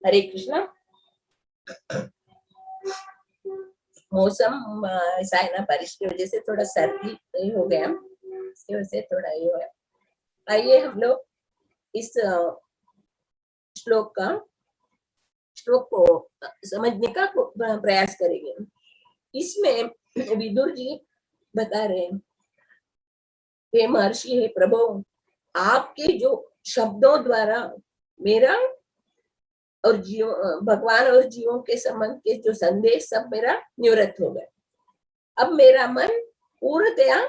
हरे कृष्णा। मौसम ऐसा है ना, बारिश की वजह से थोड़ा सर्दी हो गया, इसकी वजह से थोड़ा ये हो। आइए हम लोग इस श्लोक को समझने का प्रयास करेंगे। इसमें विदुर जी बता रहे हैं, हे महर्षि, हे प्रभु, आपके जो शब्दों द्वारा मेरा और जीव भगवान और जीवों के संबंध के जो संदेश सब मेरा निवृत्त हो गए। अब मेरा मन पूर्णतया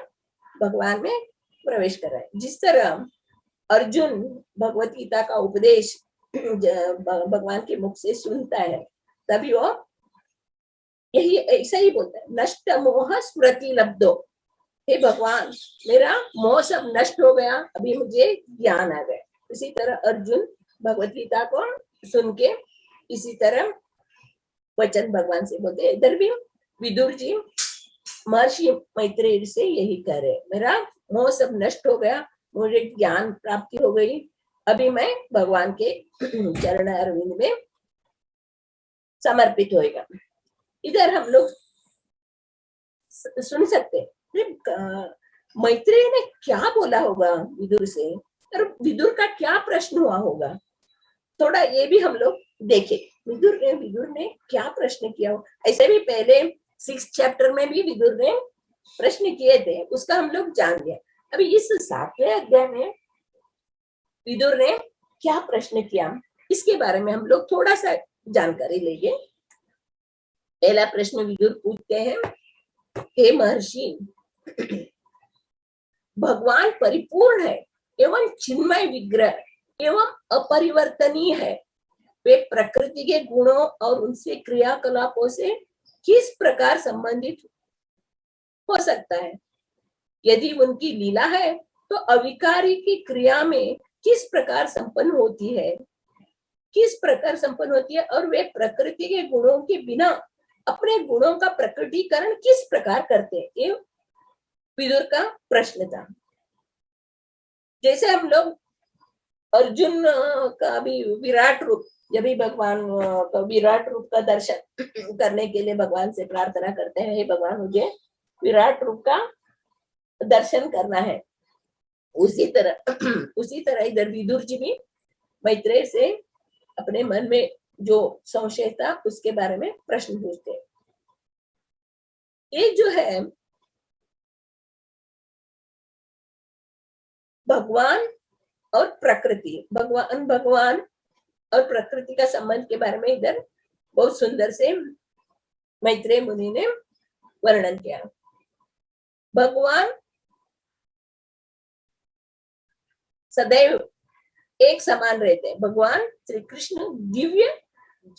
भगवान में प्रवेश कर रहा है। जिस तरह अर्जुन भगवत गीता का उपदेश भगवान के मुख से सुनता है, तभी वो यही ऐसा ही बोलता है, नष्ट मोह स्मृति लब्धो। हे भगवान, मेरा मोह सब नष्ट हो गया, अभी मुझे ज्ञान आ गया। इसी तरह अर्जुन भगवत गीता को सुन के इसी तरह वचन भगवान से बोलते हैं। इधर भी विदुर जी महर्षि मैत्रेय से यही कह रहे, मेरा मोह सब नष्ट हो गया, मुझे ज्ञान प्राप्ति हो गई, अभी मैं भगवान के चरण अरविंद में समर्पित होएगा। इधर हम लोग सुन सकते हैं मैत्रेय ने क्या बोला होगा विदुर से, और विदुर का क्या प्रश्न हुआ होगा, थोड़ा ये भी हम लोग देखें। विदुर ने क्या प्रश्न किया हो। ऐसे भी पहले 6 चैप्टर में भी विदुर ने प्रश्न किए थे, उसका हम लोग जान गए। अभी इस 7वें अध्याय में विदुर ने क्या प्रश्न किया, इसके बारे में हम लोग थोड़ा सा जानकारी लेंगे। पहला प्रश्न विदुर पूछते हैं, हे महर्षि, भगवान परिपूर्ण है एवं चिन्मय विग्रह एवं अपरिवर्तनीय है, वे प्रकृति के गुणों और उनसे क्रियाकलापों से किस प्रकार संबंधित हो सकता है। यदि उनकी लीला है तो अविकारी की क्रिया में किस प्रकार संपन्न होती है, और वे प्रकृति के गुणों के बिना अपने गुणों का प्रकटीकरण किस प्रकार करते हैं। ये विदुर का प्रश्न था। जैसे हम लोग अर्जुन का भी विराट रूप, जब भी भगवान का विराट रूप का दर्शन करने के लिए भगवान से प्रार्थना करते हैं, हे भगवान, मुझे विराट रूप का दर्शन करना है, उसी तरह इधर विदुर जी भी मैत्रेय से अपने मन में जो संशय था उसके बारे में प्रश्न पूछते हैं। ये जो है भगवान और प्रकृति, भगवान और प्रकृति का संबंध के बारे में इधर बहुत सुंदर से मैत्रेय मुनि ने वर्णन किया। भगवान सदैव एक समान रहते हैं। भगवान श्री कृष्ण दिव्य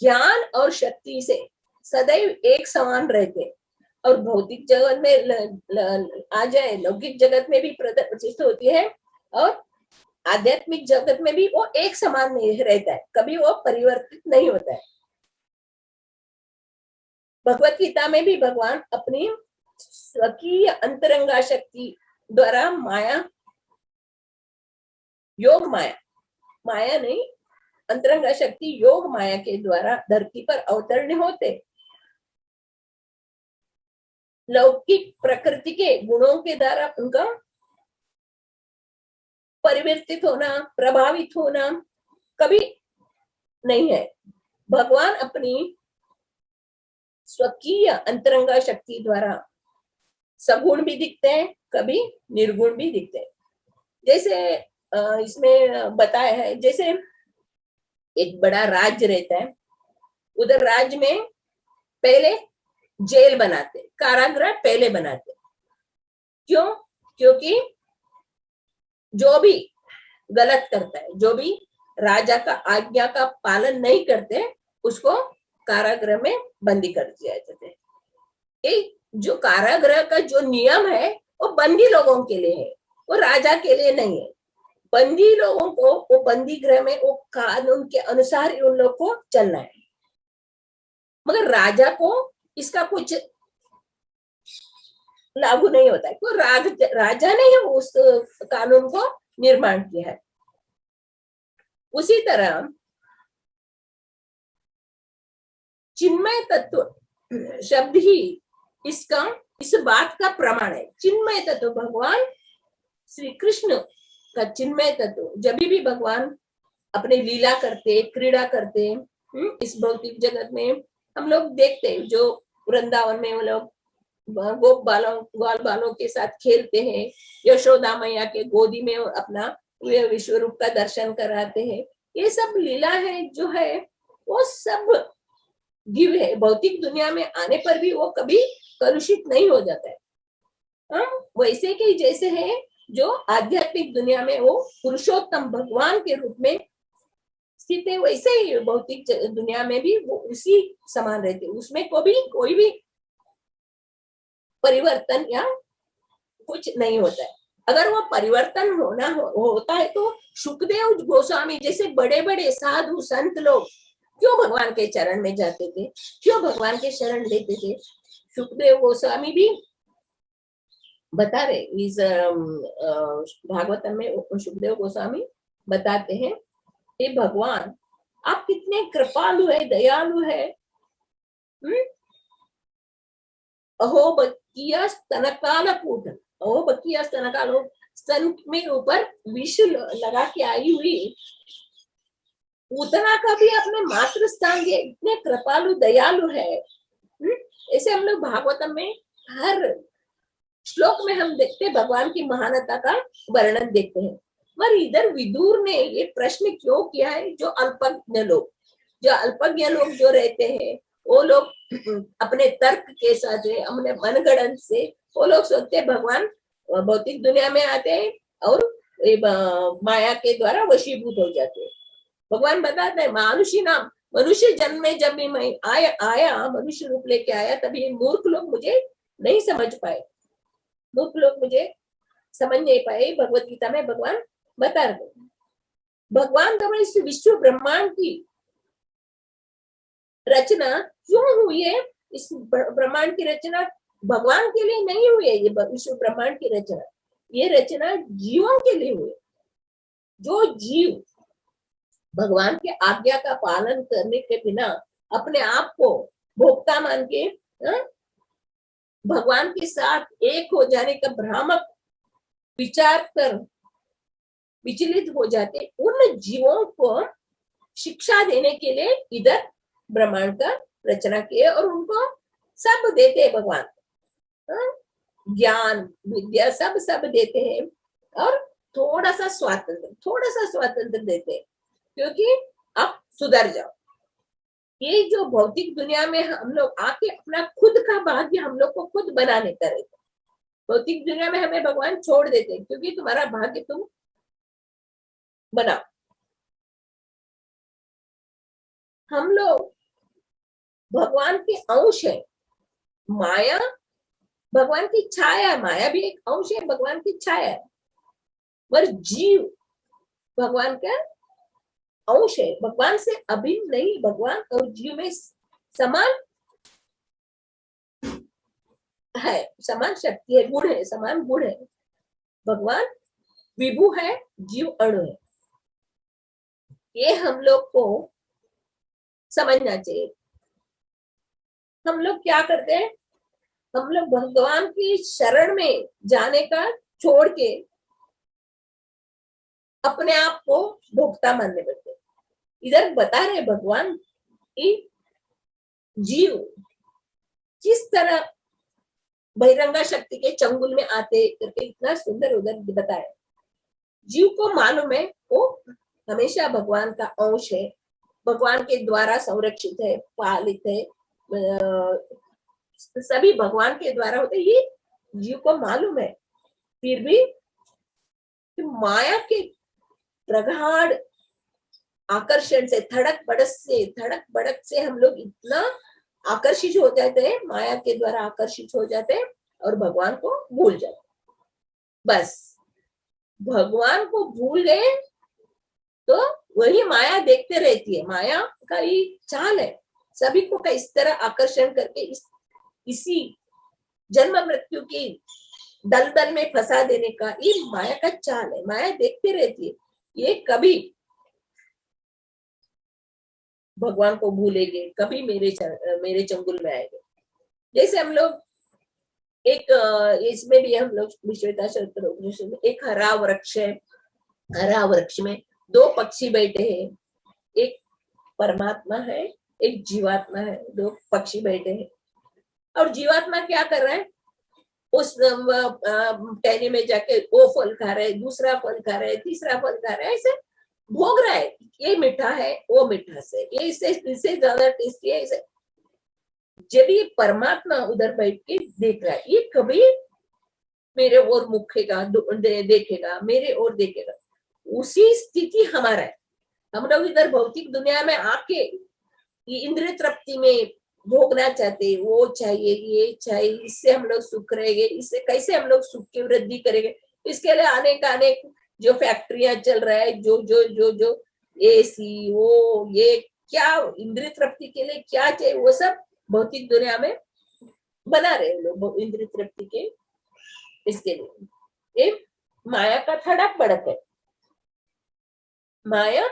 ज्ञान और शक्ति से सदैव एक समान रहते हैं, और भौतिक जगत में आ जाए, लौकिक जगत में भी प्रदर्शित होती है, और आध्यात्मिक जगत में भी वो एक समान नहीं रहता है, कभी वो परिवर्तित नहीं होता है। भगवत गीता में भी भगवान अपनी स्वकीय अंतरंगा शक्ति द्वारा माया नहीं, अंतरंगा शक्ति योग माया के द्वारा धरती पर अवतरण होते। लौकिक प्रकृति के गुणों के द्वारा उनका परिवर्तित होना, प्रभावित होना कभी नहीं है। भगवान अपनी स्वकीय अंतरंगा शक्ति द्वारा सगुण भी दिखते हैं, कभी निर्गुण भी दिखते हैं। जैसे इसमें बताया है, जैसे एक बड़ा राज्य रहता है, उधर राज्य में पहले जेल बनाते, कारागृह पहले बनाते। क्यों? क्योंकि जो भी गलत करता है, जो भी राजा का आज्ञा का पालन नहीं करते, उसको कारागृह में बंदी कर दिया जाता है। एक जो कारागृह का जो नियम है वो बंदी लोगों के लिए है, वो राजा के लिए नहीं है। बंदी लोगों को वो बंदी गृह में वो कानून के अनुसार उन लोग को चलना है, मगर राजा को इसका कुछ लागू नहीं होता है, क्यों? राजा ने उस कानून को निर्माण किया है। उसी तरह चिन्मय तत्व शब्द ही इसका इस बात का प्रमाण है। चिन्मय तत्व भगवान श्री कृष्ण का चिन्मय तत्व, जब भी भगवान अपने लीला करते, क्रीड़ा करते, इस भौतिक जगत में हम लोग देखते हैं, जो वृंदावन में वो लोग गोप बालों ग्वाल बालों के साथ खेलते हैं, यशोदा मैया के गोदी में अपना विश्व रूप का दर्शन कराते हैं, ये सब लीला है जो है वो सब गिव है। भौतिक दुनिया में आने पर भी वो कभी कलुषित नहीं हो जाता है। वैसे के जैसे है जो आध्यात्मिक दुनिया में वो पुरुषोत्तम भगवान के रूप में स्थित है, वैसे ही भौतिक दुनिया में भी वो उसी समान रहते, उसमें कोई भी परिवर्तन या कुछ नहीं होता है। अगर वो परिवर्तन होता है तो सुखदेव गोस्वामी जैसे बड़े बड़े साधु संत लोग क्यों भगवान के चरण में जाते थे, क्यों भगवान के शरण लेते थे? सुखदेव गोस्वामी भी बता रहे इस भागवतम में, सुखदेव गोस्वामी बताते हैं, हे भगवान आप कितने कृपालु है, दयालु है। अहो बकिया स्तनकाल पूतन, अहो बकिया स्तनकाल, स्तन में ऊपर विष लगा के आई हुई पूतना का भी अपने मातृ स्थान दिए, इतने कृपालु दयालु है। ऐसे हम लोग भागवतम में हर श्लोक में हम देखते भगवान की महानता का वर्णन देखते हैं। पर इधर विदुर ने ये प्रश्न क्यों किया है? जो अल्पज्ञ लोग जो रहते हैं, वो लोग अपने तर्क के साथ, अपने मनगढ़ंत से वो लोग सोचते भगवान भौतिक दुनिया में आते हैं और माया के द्वारा वशीभूत हो जाते हैं। भगवान बताते हैं मनुष्य जन्म में जब भी मैं आया मनुष्य रूप लेके आया, तभी मूर्ख लोग मुझे नहीं समझ पाए, मूर्ख लोग मुझे समझ नहीं पाए। भगवत गीता में भगवान बता रहे, भगवान द्वारा इस विश्व ब्रह्मांड की रचना क्यों हुई है? इस ब्रह्मांड की रचना भगवान के लिए नहीं हुई है। ये विश्व ब्रह्मांड की रचना, ये रचना जीवों के लिए हुई। जो जीव भगवान के आज्ञा का पालन करने के बिना अपने आप को भोक्ता मान के भगवान के साथ एक हो जाने का भ्रामक विचार कर विचलित हो जाते, उन जीवों को शिक्षा देने के लिए इधर ब्रह्मांड का रचना किए और उनको सब देते हैं भगवान, ज्ञान विद्या सब देते हैं और थोड़ा सा स्वातंत्र देते हैं, क्योंकि आप सुधर जाओ। ये जो भौतिक दुनिया में हम लोग आके अपना खुद का भाग्य हम लोग को खुद बनाने का रहता, भौतिक दुनिया में हमें भगवान छोड़ देते हैं, क्योंकि तुम्हारा भाग्य तुम बनाओ। हम लोग भगवान के अंश है, माया भगवान की छाया, माया भी एक अंश है, भगवान की छाया है, पर जीव भगवान का अंश है, भगवान से अभिन्न नहीं। भगवान और जीव में समान है, समान शक्ति है, गुण है, समान गुण है। भगवान विभु है, जीव अणु है। ये हम लोग को समझना चाहिए। हम लोग क्या करते हैं? हम लोग भगवान की शरण में जाने का छोड़ के अपने आप को भोक्ता मानने लगते। इधर बता रहे भगवान कि जीव किस तरह बहिरंगा शक्ति के चंगुल में आते करके इतना सुंदर उधर बताया। जीव को मालूम है वो हमेशा भगवान का अंश है, भगवान के द्वारा संरक्षित है, पालित है, सभी भगवान के द्वारा होते, ये जीव को मालूम है। फिर भी माया के प्रगाढ़ आकर्षण से, धड़क भड़क से हम लोग इतना आकर्षित हो जाते हैं, माया के द्वारा आकर्षित हो जाते हैं और भगवान को भूल जाते हैं। बस भगवान को भूल गए तो वही माया देखते रहती है। माया का ही चाल है सभी को इस तरह आकर्षण करके इसी जन्म मृत्यु की दलदल में फंसा देने का, ये माया का चाल है। माया देखते रहती है, ये कभी भगवान को भूलेंगे, कभी मेरे चंगुल में आएंगे। जैसे हम लोग एक इसमें भी हम लोग विश्वेता शस्त्र में एक हरा वृक्ष है, हरा वृक्ष में दो पक्षी बैठे हैं, एक परमात्मा है, एक जीवात्मा है, दो पक्षी बैठे हैं। और जीवात्मा क्या कर रहा है, उस टहनी में जाके वो फल खा रहे, दूसरा फल खा रहे, तीसरा फल खा रहे, ऐसे भोग रहा है, ये मीठा है, वो मीठा से, ये इससे ज्यादा टेस्टी है, इसे। जब ये परमात्मा उधर बैठ के देख रहा है, ये कभी मेरे ओर मुखेगा, देखेगा, मेरे ओर देखेगा, उसी स्थिति हमारा है। हम लोग इधर भौतिक दुनिया में आके ये इंद्रिय तृप्ति में भोगना चाहते, वो चाहिए, ये चाहिए, इससे हम लोग सुख रहेंगे, इससे कैसे हम लोग सुख की वृद्धि करेंगे, इसके लिए अनेक जो फैक्ट्रियां चल रहा है, जो जो जो जो एसी, वो ये क्या इंद्रिय तृप्ति के लिए क्या चाहिए, वो सब भौतिक दुनिया में बना रहे लोग इंद्रिय तृप्ति के, इसके लिए। ये माया का धड़क भड़क है। माया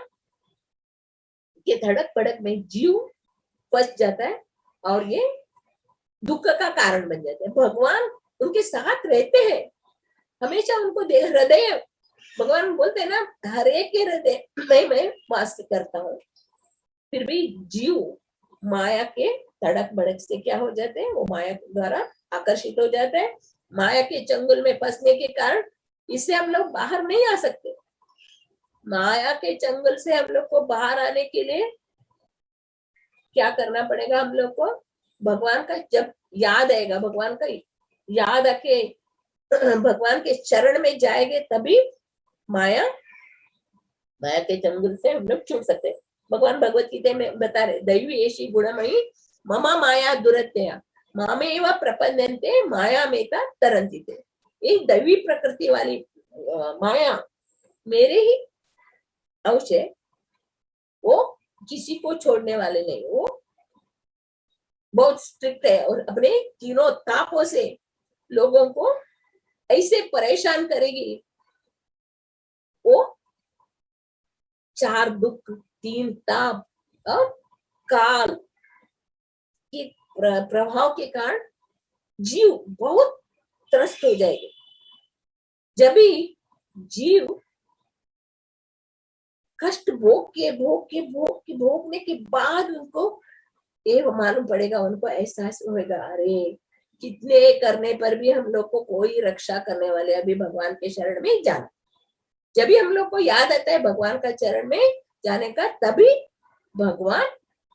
के धड़क भड़क में जीव फंस जाता है और ये दुख का कारण बन जाता है। भगवान उनके साथ रहते हैं, हमेशा उनको हृदय, भगवान बोलते हैं ना, हर एक के हृदय में मैं वास करता हूँ। फिर भी जीव माया के धड़क भड़क से क्या हो जाते हैं, वो माया द्वारा आकर्षित हो जाते हैं। माया के चंगुल में फंसने के कारण इससे हम लोग बाहर नहीं आ सकते। माया के चंगुल से हम लोग को बाहर आने के लिए क्या करना पड़ेगा, हम लोग को भगवान का जब याद आएगा, भगवान का याद आके भगवान के चरण में जाएंगे, तभी माया के चंगुल से हम लोग छूट सकते हैं। भगवान भगवत गीता में बता रहे, दैवी ऐसी गुणमयी ममा माया दुरत्या मामेव प्रपन्यन्ते माया मेता तरन्ति ते। ये दैवी प्रकृति वाली माया मेरे ही अंश है, वो किसी को छोड़ने वाले नहीं, वो बहुत स्ट्रिक्ट है और अपने तीनों तापों से लोगों को ऐसे परेशान करेगी। वो 4 दुख, 3 ताप और काल के प्रभाव के कारण जीव बहुत त्रस्त हो जाएंगे। जब भी जीव कष्ट भोगने के बाद उनको ये मालूम पड़ेगा, उनको एहसास होगा, अरे कितने करने पर भी हम लोग को कोई रक्षा करने वाले, अभी भगवान के शरण में जाना। जब भी हम लोग को याद आता है भगवान का चरण में जाने का, तभी भगवान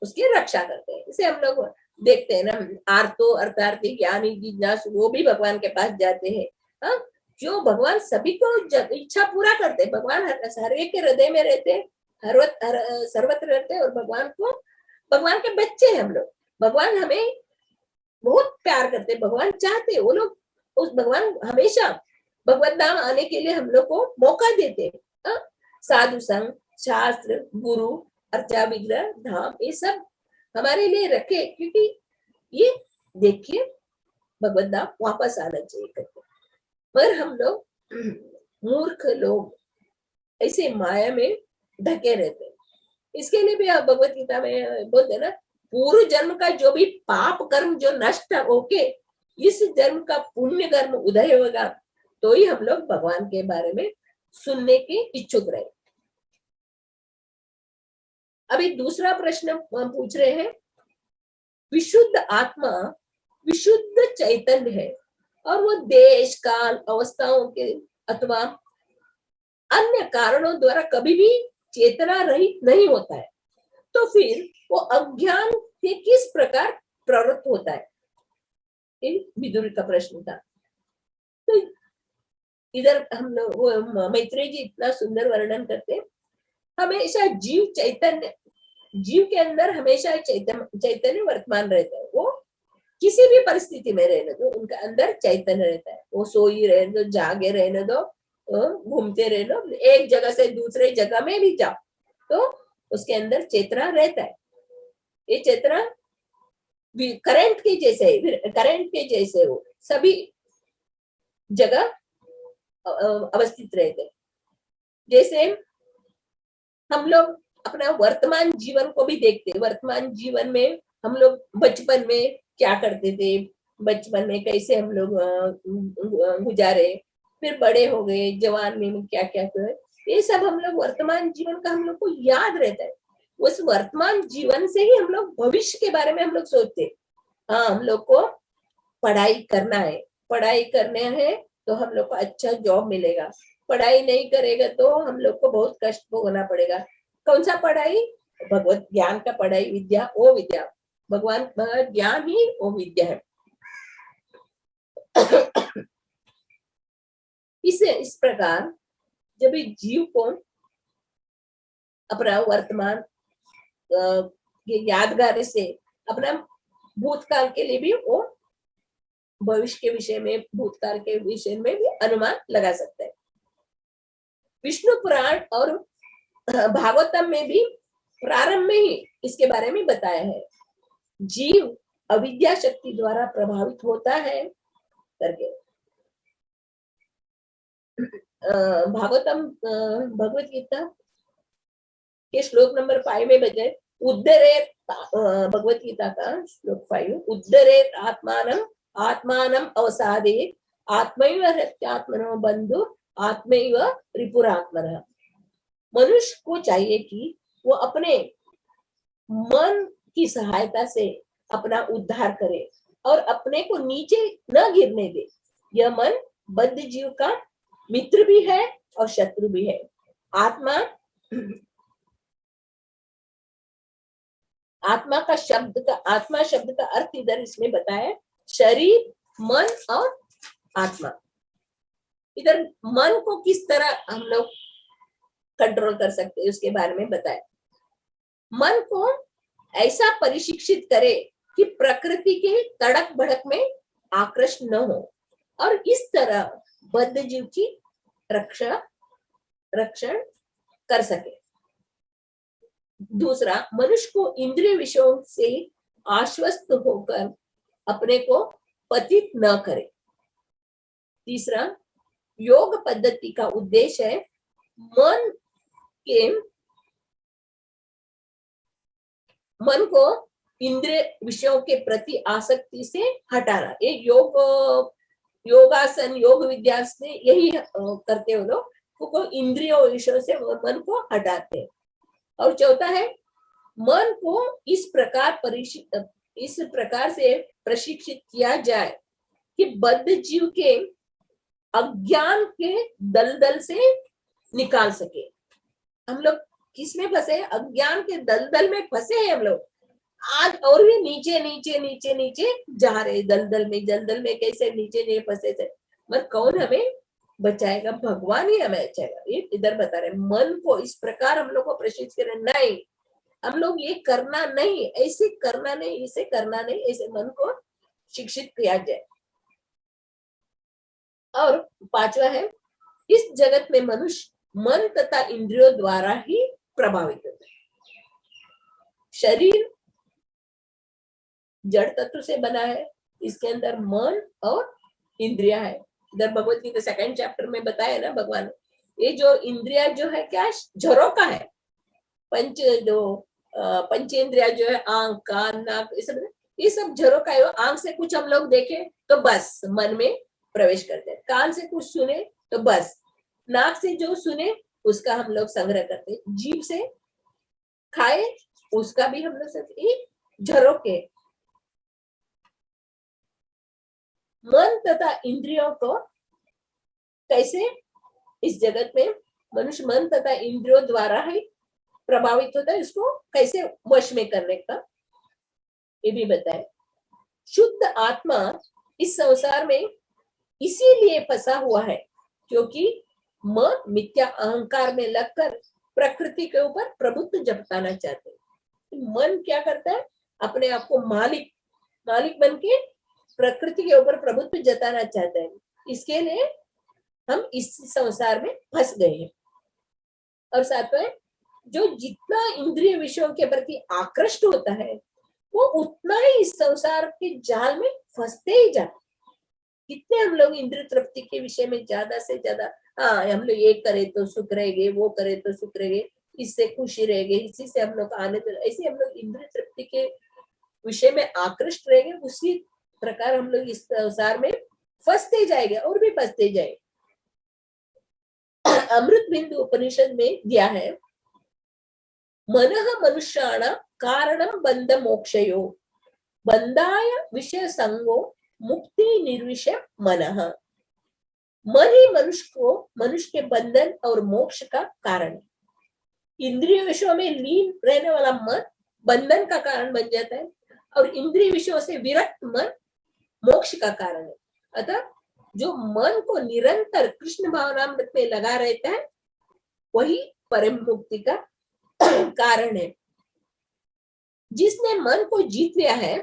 उसकी रक्षा करते हैं। इसे हम लोग देखते हैं ना, आर्तो अर्थार्थी ज्ञानी जिज्ञासु वो भी भगवान के पास जाते हैं। हाँ, जो भगवान सभी को इच्छा पूरा करते हैं। भगवान हर एक के हृदय में रहते हैं, सर्वत्र रहते हैं, और भगवान के बच्चे हैं हम लोग। भगवान हमें बहुत प्यार करते हैं, भगवान चाहते हैं, वो लोग उस भगवान हमेशा भगवत धाम आने के लिए हम लोग को मौका देते हैं। साधु संग, शास्त्र, गुरु, अर्चा विग्रह, धाम, ये सब हमारे लिए रखे, क्योंकि ये देखिए भगवत धाम वापस आना चाहिए करके। पर हम लोग मूर्ख लोग ऐसे माया में ढके रहते हैं। इसके लिए भी आप भगवत गीता में बोलते ना, पूर्व जन्म का जो भी पाप कर्म जो नष्ट होके इस जन्म का पुण्य कर्म उदय होगा, तो ही हम लोग भगवान के बारे में सुनने के इच्छुक रहे। अभी दूसरा प्रश्न पूछ रहे हैं, विशुद्ध आत्मा विशुद्ध चैतन्य है और वो देश काल अवस्थाओं के अथवा अन्य कारणों द्वारा कभी भी चेतना रहित नहीं होता है, तो फिर वो अज्ञान से किस प्रकार प्रवृत्त होता है? विदुर का प्रश्न था। तो इधर हम लोग वो मैत्रेय जी इतना सुंदर वर्णन करते, हमेशा जीव के अंदर हमेशा चैतन्य वर्तमान रहता है। वो किसी भी परिस्थिति में रहने दो, उनका अंदर चैतन्य रहता है। वो सोई रहने दो, जागे रहने दो, घूमते रहने दो, एक जगह से दूसरे जगह में भी जाओ, तो उसके अंदर चेतना रहता है। ये चेतना करंट के जैसे वो सभी जगह अवस्थित रहते हैं। जैसे हम लोग अपना वर्तमान जीवन को भी देखते। वर्तमान जीवन में हम लोग बचपन में क्या करते थे, बचपन में कैसे हम लोग गुजारे, फिर बड़े हो गए, जवान में क्या क्या किया, ये सब हम लोग वर्तमान जीवन का हम लोग को याद रहता है। उस वर्तमान जीवन से ही हम लोग भविष्य के बारे में हम लोग सोचते। हाँ, हम लोग को पढ़ाई करना है, पढ़ाई करने हैं तो हम लोग को अच्छा जॉब मिलेगा, पढ़ाई नहीं करेगा तो हम लोग को बहुत कष्ट भोगना पड़ेगा। कौन सा पढ़ाई? भगवत ज्ञान का पढ़ाई, विद्या, वो विद्या, भगवान ज्ञान ही वो विद्या है। इस प्रकार जब जीव को अपना वर्तमान ये यादगार से अपना भूतकाल के लिए भी वो भविष्य के विषय में, भूतकाल के विषय में भी अनुमान लगा सकता है। विष्णु पुराण और भागवतम में भी प्रारंभ में ही इसके बारे में बताया है। जीव अविद्या शक्ति द्वारा प्रभावित होता है करके। भागवतम भगवत गीता के श्लोक नंबर 5 में बताए, उद्धरे, भगवत गीता का श्लोक 5, उद्धरे आत्मानम आत्मानम अवसादे आत्मैव हत्यात्मनो बंधु आत्मैव रिपुरात्मनः। मनुष्य को चाहिए कि वो अपने मन की सहायता से अपना उद्धार करे और अपने को नीचे न गिरने दे। यह मन बद्ध जीव का मित्र भी है और शत्रु भी है। आत्मा शब्द का अर्थ इधर इसमें बताया, शरीर, मन और आत्मा। इधर मन को किस तरह हम लोग कंट्रोल कर सकते हैं उसके बारे में बताया। मन को ऐसा परिशिक्षित करे कि प्रकृति के तड़क भड़क में आकृष्ट न हो और इस तरह बद्ध जीव की रक्षण कर सके। दूसरा, मनुष्य को इंद्रिय विषयों से आश्वस्त होकर अपने को पतित न करे। तीसरा, योग पद्धति का उद्देश्य है मन को इंद्रिय विषयों के प्रति आसक्ति से हटाना। ये योगासन, योग विद्या से यही करते हो लोग, को इंद्रियों विषयों से मन को हटाते हैं। और चौथा है, मन को इस प्रकार से प्रशिक्षित किया जाए कि बद्ध जीव के अज्ञान के दलदल से निकाल सके। हम लोग किसमें फंसे? अज्ञान के दलदल में फंसे हैं हम लोग आज, और भी नीचे नीचे नीचे नीचे जा रहे दलदल में कैसे नीचे फंसे थे। मत कौन हमें बचाएगा? भगवान ही हमें बचाएगा। ये इधर बता रहे, मन को इस प्रकार हम लोग को प्रशिक्षित करें, नहीं हम लोग ये करना नहीं, ऐसे करना नहीं, इसे करना नहीं, ऐसे मन को शिक्षित किया जाए। और पांचवा है, इस जगत में मनुष्य मन तथा इंद्रियों द्वारा ही प्रभावित होता है। शरीर जड़ तत्व से बना है, इसके अंदर मन और इंद्रिया है। इधर भगवत गीता 2nd चैप्टर में बताया ना भगवान, ये जो इंद्रिया जो है क्या झरोका है। पंचेंद्रिया जो है, आंख, कान, नाक, ये सब झरोका है। आंख से कुछ हम लोग देखे तो बस मन में प्रवेश करते हैं, कान से कुछ सुने तो बस, नाक से जो सुने उसका हम लोग संग्रह करते हैं, जीभ से खाए उसका भी हम लोग झरोके। मन तथा इंद्रियों को कैसे इस जगत में मनुष्य मन तथा इंद्रियों द्वारा ही प्रभावित होता है, इसको कैसे वश में करने का ये भी बताए। शुद्ध आत्मा इस संसार में इसीलिए फंसा हुआ है क्योंकि मन मिथ्या अहंकार में लगकर प्रकृति के ऊपर प्रभुत्व जताना चाहते हैं। मन क्या करता है? अपने आप को मालिक बन के प्रकृति के ऊपर प्रभुत्व जताना चाहते हैं। इसके लिए हम इस संसार में फंस गए हैं। और साथ में जो जितना इंद्रिय विषयों के प्रति आकृष्ट होता है वो उतना ही इस संसार के जाल में फंसते ही जाते। कितने हम लोग इंद्रिय तृप्ति के विषय में ज्यादा से ज्यादा, हाँ हम लोग ये करे तो सुख रहेंगे, वो करे तो सुख रहेंगे, इससे खुशी रहेगी, इसी से हम लोग आनंद, ऐसे हम लोग इंद्रिय तृप्ति के विषय में आकृष्ट रहेंगे, उसी प्रकार हम लोग इस संसार में फंसते जाएंगे और भी फंसते जाएंगे। अमृत बिंदु उपनिषद में दिया है, मनः मनुष्याणां कारणं बंध मोक्षयो, बंधाय विषय संगो मुक्ति निर्विषय मनः। मन ही मनुष्य के बंधन और मोक्ष का कारण है। इंद्रिय विषयों में लीन रहने वाला मन बंधन का कारण बन जाता है और इंद्रिय विषयों से विरक्त मन मोक्ष का कारण है। अतः जो मन को निरंतर कृष्ण भावनामृत में लगा रहता है वही परम मुक्ति का कारण है। जिसने मन को जीत लिया है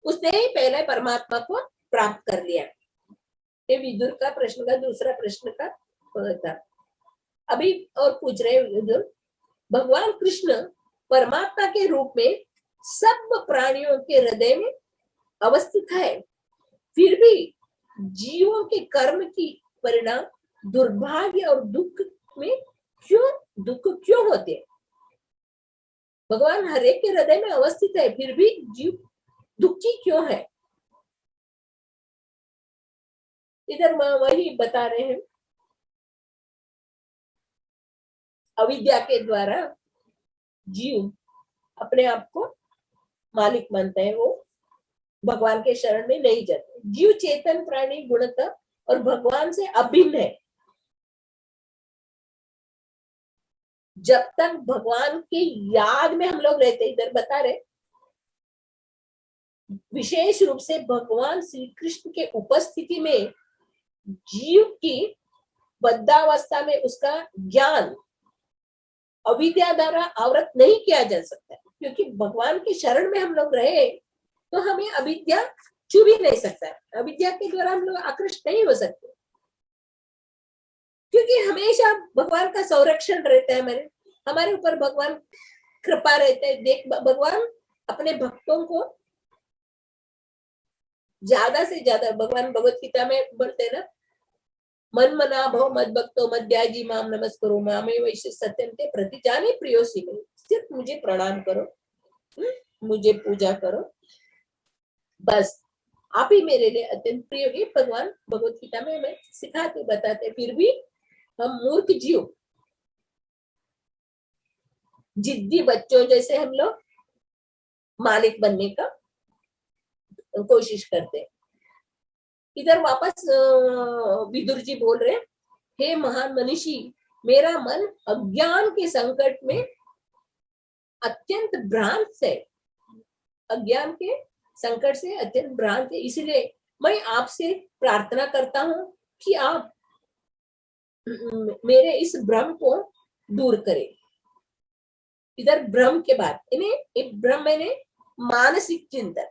उसने ही पहले परमात्मा को प्राप्त कर लिया। ये विदुर का प्रश्न का दूसरा प्रश्न का था। अभी और पूछ रहे विदुर, भगवान कृष्ण परमात्मा के रूप में सब प्राणियों के हृदय में अवस्थित है, फिर भी जीवों के कर्म की परिणाम दुर्भाग्य और दुख क्यों होते हैं? भगवान हर एक के हृदय में अवस्थित है, फिर भी जीव दुखी क्यों है? इधर वही बता रहे हैं, अविद्या के द्वारा जीव अपने आप को मालिक मानता है, वो भगवान के शरण में नहीं जाते। जीव चेतन प्राणी गुणतः और भगवान से अभिन्न है। जब तक भगवान के याद में हम लोग रहते, इधर बता रहे विशेष रूप से भगवान श्री कृष्ण के उपस्थिति में जीव की बद्धावस्था में उसका ज्ञान अविद्या द्वारा आवृत नहीं किया जा सकता, क्योंकि भगवान के शरण में हम लोग रहे तो हमें अविद्या छू भी नहीं सकता। अविद्या के द्वारा हम लोग आकृष्ट नहीं हो सकते, क्योंकि हमेशा भगवान का संरक्षण रहता है, हमारे ऊपर भगवान कृपा रहता है। देख, भगवान अपने भक्तों को ज्यादा से ज्यादा, भगवान भगवत गीता में बोलते हैं ना, मन मना भव मद भक्तो मध्याजी माम नमस्करो मामे वैश्य सत्यम ते प्रतिजाने प्रियोसी में, सिर्फ मुझे प्रणाम करो, मुझे पूजा करो, बस आप ही मेरे लिए अत्यंत प्रिय हो। भगवान भगवत गीता में हमें सिखाते बताते, फिर भी हम मूर्ख जीव जिद्दी बच्चों जैसे हम लोग मालिक बनने का कोशिश करते हैं। इधर वापस विदुर जी बोल रहे, हे महान मनीषी, मेरा मन अज्ञान के संकट में अत्यंत भ्रांत है, अज्ञान के संकट से अत्यंत भ्रांत है, इसलिए मैं आपसे प्रार्थना करता हूं कि आप मेरे इस भ्रम को दूर करें। इधर भ्रम के बाद इन्हें भ्रम मैंने मानसिक चिंतन,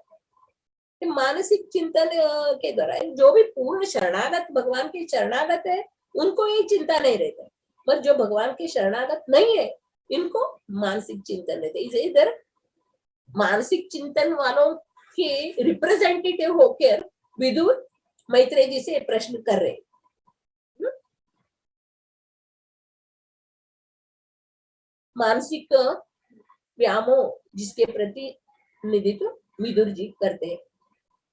मानसिक चिंतन के द्वारा जो भी पूर्ण शरणागत भगवान के शरणागत है उनको ये चिंता नहीं रहता, पर जो भगवान के शरणागत नहीं है इनको मानसिक चिंतन रहते। इसे इधर मानसिक चिंतन वालों के रिप्रेजेंटेटिव होकर विदुर मैत्रेय जी से प्रश्न कर रहे। मानसिक व्यामोह जिसके प्रति निधित्व विदुर जी करते हैं,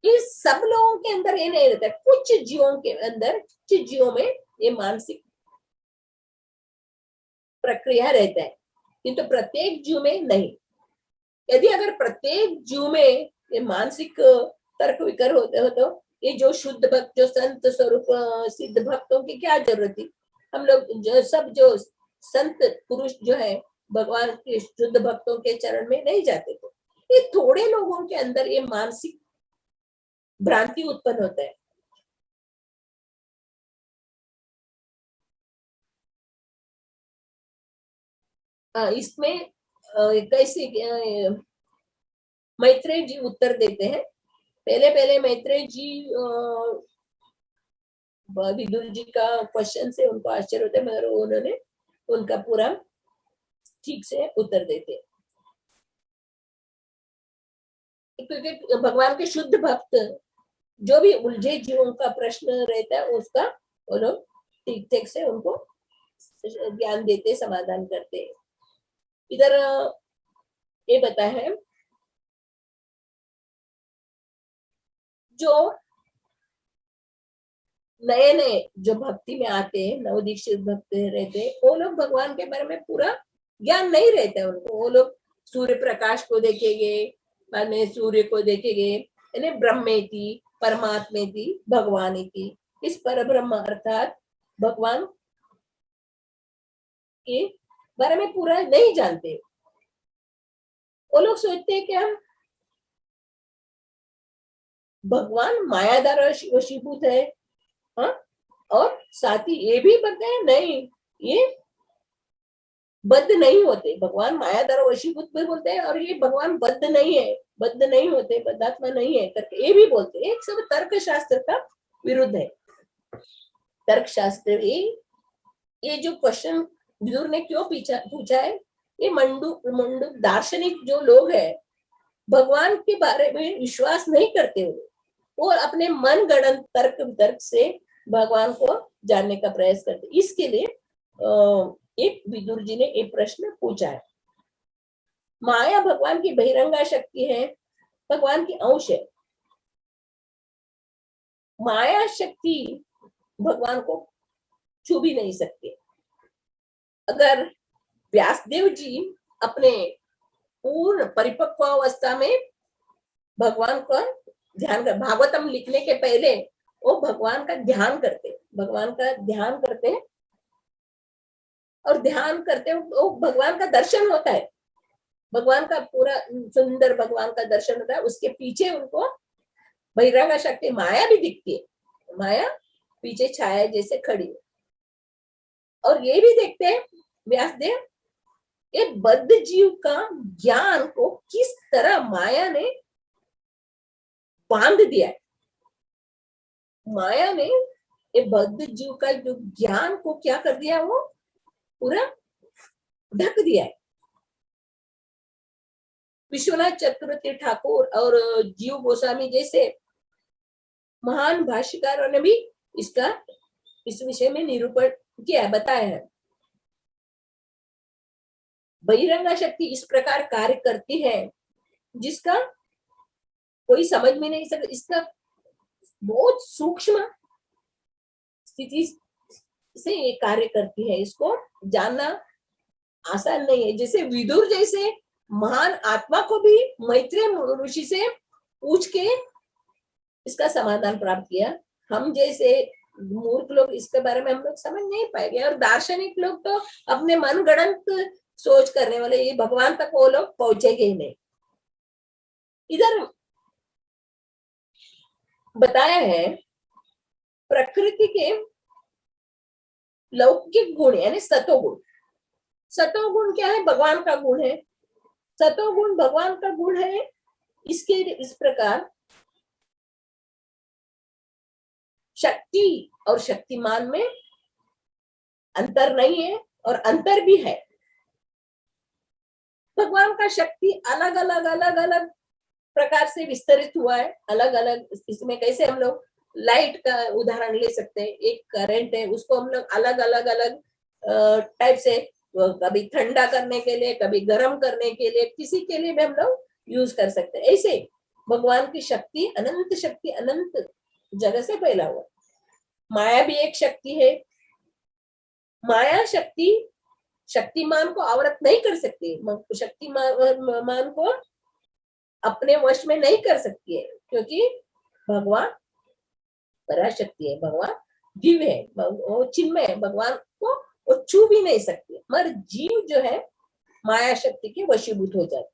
इस सब लोगों के अंदर ये नहीं रहता, कुछ जीवों के अंदर, कुछ जीवों में ये मानसिक प्रक्रिया रहता है, किंतु प्रत्येक जीव में नहीं। यदि अगर प्रत्येक जीव में ये मानसिक तर्क विकर होते हो तो ये जो शुद्ध भक्त, जो संत स्वरूप सिद्ध भक्तों की क्या जरूरत थी? हम लोग जो संत पुरुष जो है भगवान के शुद्ध भक्तों के चरण में नहीं जाते थे। ये थोड़े लोगों के अंदर ये मानसिक भ्रांति उत्पन्न होता है। इसमें कैसे मैत्रेय जी उत्तर देते हैं। पहले मैत्रेय जी विदुर जी का क्वेश्चन से उनको आश्चर्य होता है, मगर उन्होंने उनका पूरा ठीक से उत्तर देते हैं, क्योंकि भगवान के शुद्ध भक्त जो भी उलझे जीवों का प्रश्न रहता है उसका वो लोग ठीक ठीक से उनको ज्ञान देते, समाधान करते हैं। इधर ये बता है जो नए नए जो भक्ति में आते हैं, नव दीक्षित भक्त रहते हैं, वो लोग भगवान के बारे में पूरा ज्ञान नहीं रहता है उनको। वो लोग सूर्य प्रकाश को देखेंगे, बाद में सूर्य को देखेंगे, यानी ब्रह्मेति परमात्मेति भगवानेति, इस पर ब्रह्म अर्थात भगवान के बारे में पूरा नहीं जानते। वो लोग सोचते हैं क्या भगवान मायादार वशीभूत है, हाँ? और साथ ही ये भी बताए नहीं, ये बद्ध नहीं होते, भगवान मायादार वशीभूत भी बोलते हैं, और ये भगवान बद्ध नहीं है, बद्ध नहीं होते, बद्धात्मा नहीं है करके ये भी बोलते हैं। सब तर्क शास्त्र का विरुद्ध है। तर्क शास्त्र ये जो क्वेश्चन विदुर ने क्यों पूछा है, ये मंडू दार्शनिक जो लोग हैं, भगवान के बारे में विश्वास नहीं करते हुए वो अपने मन गणन तर्क से भगवान को जानने का प्रयास करते। इसके लिए एक विदुर जी ने एक प्रश्न पूछा है। माया भगवान की बहिरंगा शक्ति है, भगवान की अंश है। माया शक्ति भगवान को छू भी नहीं सकती। अगर व्यासदेव जी अपने पूर्ण परिपक्व अवस्था में भगवान का ध्यान कर, भागवतम लिखने के पहले वो भगवान का ध्यान करते, भगवान का ध्यान करते, और ध्यान करते वो भगवान का दर्शन होता है, भगवान का पूरा सुंदर भगवान का दर्शन होता है। उसके पीछे उनको बहिरंगा शक्ति माया भी दिखती है, माया पीछे छाया जैसे खड़ी है। और ये भी देखते हैं व्यासदेव ये बद्ध जीव का ज्ञान को किस तरह माया ने बांध दिया है। माया ने ये बद्ध जीव का जो ज्ञान को क्या कर दिया, वो पूरा ढक दिया है। विश्वनाथ चक्रवर्ती ठाकुर और जीव गोस्वामी जैसे महान भाष्यकारों ने भी इस विषय में निरूपण किया, बताया है। बहिरंगा शक्ति इस प्रकार कार्य करती है जिसका कोई समझ में नहीं सकता। इसका बहुत सूक्ष्म स्थिति से ये कार्य करती है, इसको जानना आसान नहीं है। जैसे विदुर जैसे महान आत्मा को भी मैत्रेय ऋषि से पूछ के इसका समाधान प्राप्त किया। हम जैसे मूर्ख लोग इसके बारे में हम लोग समझ नहीं पाएंगे, और दार्शनिक लोग तो अपने मन गणंत सोच करने वाले, ये भगवान तक वो लोग पहुंचेंगे ही नहीं। इधर बताया है प्रकृति के लौकिक गुण यानी सतोगुण। सतोगुण क्या है, भगवान का गुण है। सतोगुण भगवान का गुण है। इसके इस प्रकार शक्ति और शक्तिमान में अंतर नहीं है, और अंतर भी है। भगवान का शक्ति अलग अलग प्रकार से विस्तरित हुआ है, अलग अलग। इसमें कैसे हम लोग लाइट का उदाहरण ले सकते हैं, एक करंट है, उसको हम लोग अलग अलग टाइप से, कभी ठंडा करने के लिए, कभी गर्म करने के लिए, किसी के लिए भी हम लोग यूज कर सकते हैं। ऐसे भगवान की शक्ति अनंत जगह से फैला हुआ। माया भी एक शक्ति है। माया शक्ति शक्तिमान को आवृत नहीं कर सकती, शक्तिमान को अपने वश में नहीं कर सकती है, क्योंकि भगवान पराशक्ति है, भगवान दिव्य है, वो चिन्मय है, भगवान को वो छू भी नहीं सकती। मगर जीव जो है माया शक्ति के वशीभूत हो जाते,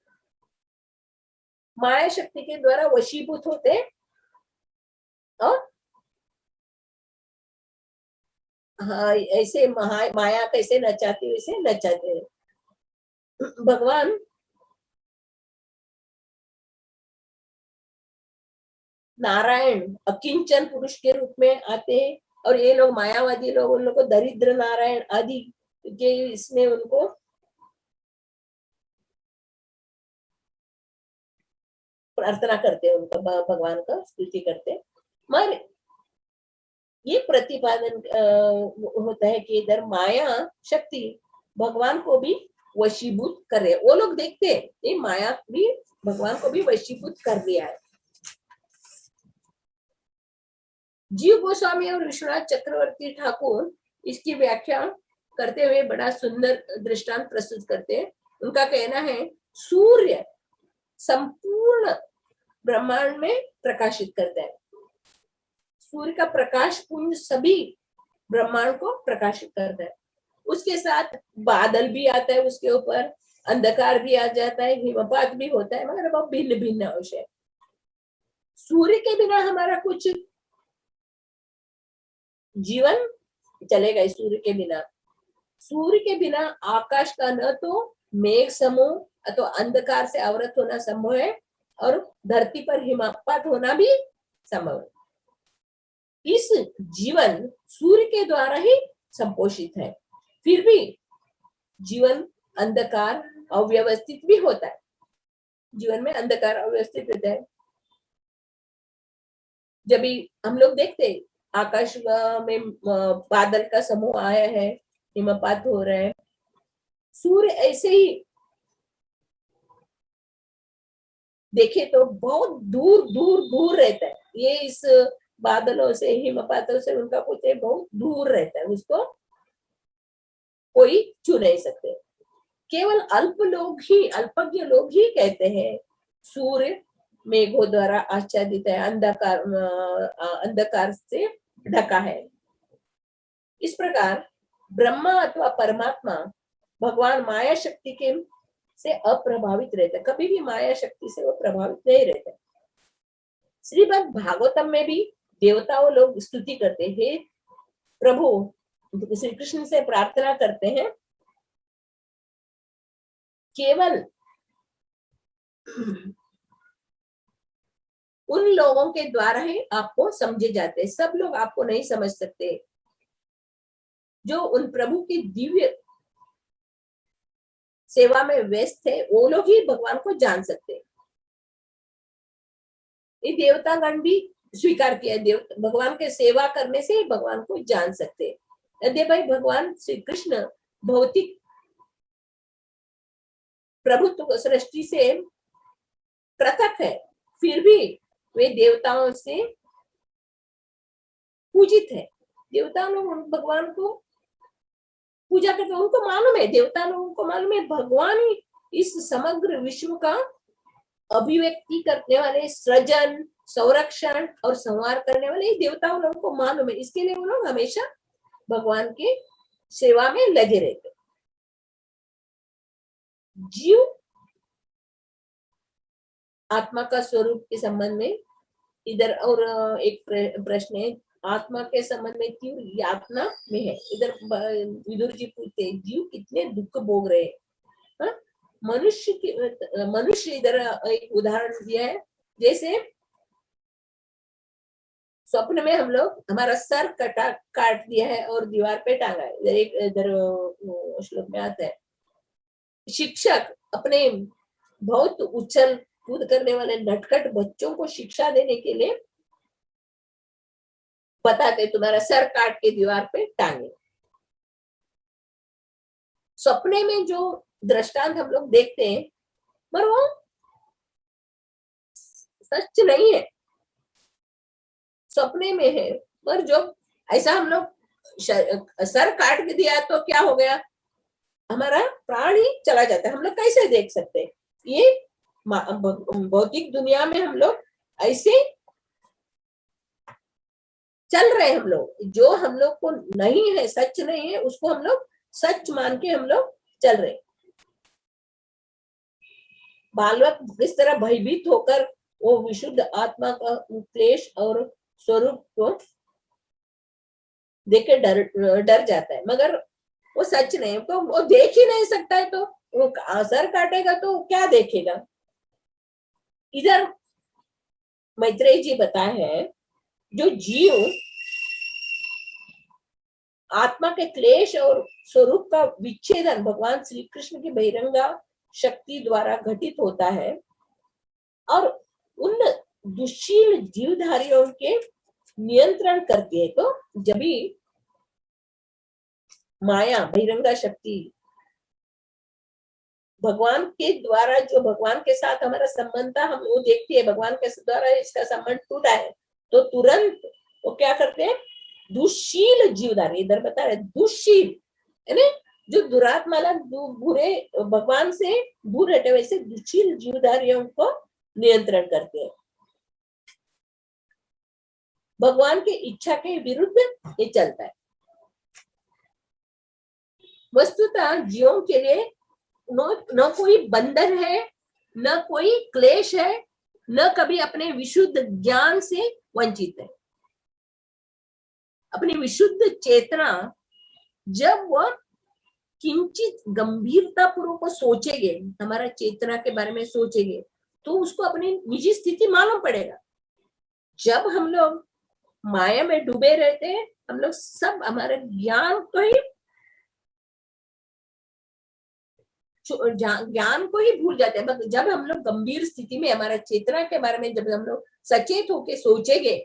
माया शक्ति के द्वारा वशीभूत होते, और हाँ ऐसे माया कैसे नचाते वैसे नचाते हैं। भगवान नारायण अकिंचन पुरुष के रूप में आते हैं, और ये लोग मायावादी लोग उन लोग को दरिद्र नारायण आदि के इसमें उनको प्रार्थना करते हैं, उनका भगवान का स्तुति करते हैं। मगर ये प्रतिपादन होता है कि इधर माया शक्ति भगवान को भी वशीभूत कर रहे हैं। वो लोग देखते हैं ये माया भी भगवान को भी वशीभूत कर दिया है। जीव गोस्वामी और विश्वनाथ चक्रवर्ती ठाकुर इसकी व्याख्या करते हुए बड़ा सुंदर दृष्टांत प्रस्तुत करते हैं। उनका कहना है सूर्य संपूर्ण ब्रह्मांड में प्रकाशित करता है। सूर्य का प्रकाश पुंज सभी ब्रह्मांड को प्रकाशित करता है। उसके साथ बादल भी आता है, उसके ऊपर अंधकार भी आ जाता है, हिमपात भी होता है, मगर बहुत भिन्न भिन्न अंश है। सूर्य के बिना हमारा कुछ जीवन चलेगा। सूर्य के बिना, सूर्य के बिना आकाश का न तो मेघ समूह तो अंधकार से आवृत होना संभव है और धरती पर हिमपात होना भी संभव है। इस जीवन सूर्य के द्वारा ही संपोषित है। फिर भी जीवन अंधकार अव्यवस्थित भी होता है। जीवन में अंधकार अव्यवस्थित होता है। जब भी हम लोग देखते हैं आकाश में बादल का समूह आया है, हिमपात हो रहा है, सूर्य ऐसे ही देखे तो बहुत दूर दूर दूर रहता है। ये इस बादलों से हिमपातों से उनका कुछ बहुत दूर रहता है, उसको कोई छू नहीं सकते। केवल अल्पज्ञ लोग ही कहते हैं सूर्य मेघों द्वारा आच्छादित है, अंधकार से ढका है। इस प्रकार ब्रह्मा अथवा परमात्मा भगवान माया शक्ति के से अप्रभावित रहता है। कभी भी माया शक्ति से वो प्रभावित नहीं रहता। श्रीमद् भागवतम में भी देवताओं लोग स्तुति करते हैं, प्रभु श्री कृष्ण से प्रार्थना करते हैं केवल उन लोगों के द्वारा ही आपको समझे जाते हैं। सब लोग आपको नहीं समझ सकते। जो उन प्रभु की दिव्य सेवा में व्यस्त है वो लोग ही भगवान को जान सकते हैं। ये देवतागण भी स्वीकार किया, भगवान के सेवा करने से भगवान को जान सकते हैं। यदि भाई भगवान श्री कृष्ण भौतिक प्रभुत्व सृष्टि से पृथक है, फिर भी वे देवताओं से पूजित है। देवता लोग भगवान को पूजा करते, उनको मालूम है, देवता लोगों को मालूम है भगवान ही इस समग्र विश्व का अभिव्यक्ति करने वाले, सृजन, संरक्षण और संहार करने वाले देवताओं लोगों को मालूम है। इसके लिए वो लोग हमेशा भगवान की सेवा में लगे रहते। जीव आत्मा का स्वरूप के संबंध में इधर और एक प्रश्न है, आत्मा के संबंध में क्यों यातना में है। इधर विदुर जी पूछते जीव कितने दुख भोग रहे हैं। मनुष्य इधर एक उदाहरण दिया है, जैसे स्वप्न में हम लोग हमारा सर काट दिया है और दीवार पे टांगा है। इधर श्लोक में आता है, शिक्षक अपने बहुत उछल कूद करने वाले नटखट बच्चों को शिक्षा देने के लिए बताते तुम्हारा सर काट के दीवार पे टांगे। सपने में जो दृष्टांत हम लोग देखते हैं पर वो सच नहीं है, सपने में है। पर जो ऐसा हम लोग सर काट दिया तो क्या हो गया, हमारा प्राण ही चला जाता है। हम लोग कैसे देख सकते हैं? ये भौतिक दुनिया में हम लोग ऐसे चल रहे हैं। हम लोग जो हम लोग को नहीं है, सच नहीं है, उसको हम लोग सच मान के हम लोग चल रहे। बालक किस तरह भयभीत होकर वो विशुद्ध आत्मा का क्लेश और स्वरूप को देख के डर जाता है, मगर वो सच नहीं, तो वो देख ही नहीं सकता है। तो वो सर काटेगा तो क्या देखेगा। इधर मैत्रेय जी बताए हैं, जो जीव आत्मा के क्लेश और स्वरूप का विच्छेदन भगवान श्री कृष्ण की बहिरंगा शक्ति द्वारा घटित होता है और उन दुशील जीवधारियों के नियंत्रण करती है। तो जब भी माया बहिरंगा शक्ति भगवान के द्वारा जो भगवान के साथ हमारा संबंध था, हम वो देखते हैं भगवान के द्वारा इसका संबंध टूटा है, तो तुरंत वो क्या करते हैं, दुशील जीवधारी, इधर बता रहे दुशील है ना, जो दुरात्मा बुरे भगवान से दूर हटे वैसे दुशील जीवधारियों को नियंत्रण करते हैं। भगवान की इच्छा के विरुद्ध ये चलता है। वस्तुतः जीवों के लिए न कोई बंधन है, न कोई क्लेश है, न कभी अपने विशुद्ध ज्ञान से वंचित है। अपनी विशुद्ध चेतना जब वह किंचित गंभीरता पूर्वक सोचेंगे, हमारा चेतना के बारे में सोचेंगे, तो उसको अपनी निजी स्थिति मालूम पड़ेगा। जब हम लोग माया में डूबे रहते हैं, हम लोग सब हमारे ज्ञान को ही भूल जाते हैं। जब हम लोग गंभीर स्थिति में हमारा चेतना के बारे में जब हम लोग सचेत होके सोचेंगे,